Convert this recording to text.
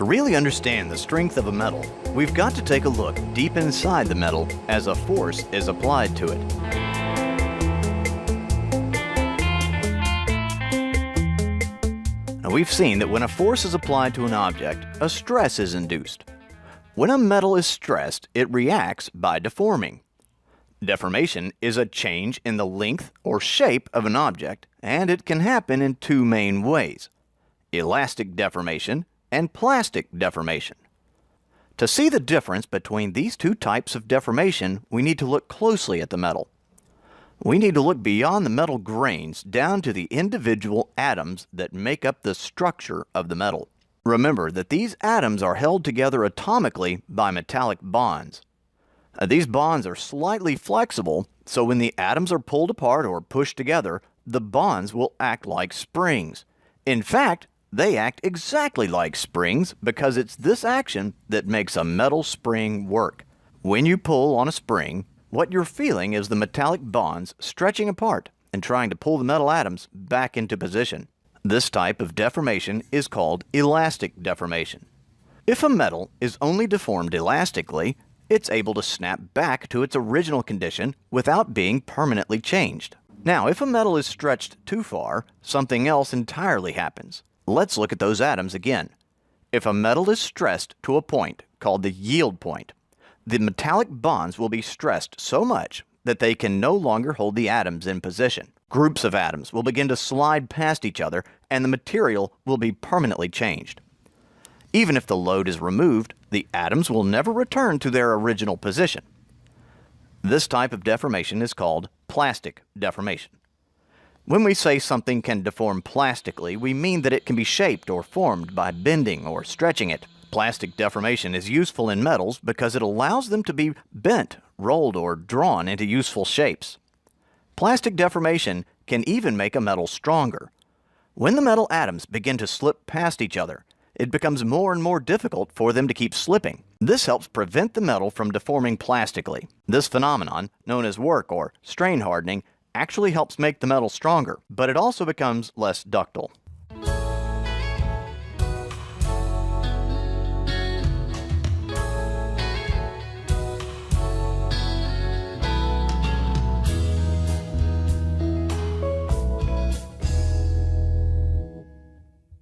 To really understand the strength of a metal, we've got to take a look deep inside the metal as a force is applied to it. Now, we've seen that when a force is applied to an object, a stress is induced. When a metal is stressed, it reacts by deforming. Deformation is a change in the length or shape of an object, and it can happen in two main ways: elastic deformation and plastic deformation. To see the difference between these two types of deformation, we need to look closely at the metal. We need to look beyond the metal grains down to the individual atoms that make up the structure of the metal. Remember that these atoms are held together atomically by metallic bonds. These bonds are slightly flexible, so when the atoms are pulled apart or pushed together, the bonds will act like springs. In fact, they act exactly like springs because it's this action that makes a metal spring work. When you pull on a spring, what you're feeling is the metallic bonds stretching apart and trying to pull the metal atoms back into position. This type of deformation is called elastic deformation. If a metal is only deformed elastically, it's able to snap back to its original condition without being permanently changed. Now, if a metal is stretched too far, something else entirely happens. Let's look at those atoms again. If a metal is stressed to a point called the yield point, the metallic bonds will be stressed so much that they can no longer hold the atoms in position. Groups of atoms will begin to slide past each other, and the material will be permanently changed. Even if the load is removed, the atoms will never return to their original position. This type of deformation is called plastic deformation. When we say something can deform plastically, we mean that it can be shaped or formed by bending or stretching it. Plastic deformation is useful in metals because it allows them to be bent, rolled, or drawn into useful shapes. Plastic deformation can even make a metal stronger. When the metal atoms begin to slip past each other, it becomes more and more difficult for them to keep slipping. This helps prevent the metal from deforming plastically. This phenomenon, known as work or strain hardening, actually helps make the metal stronger, but it also becomes less ductile.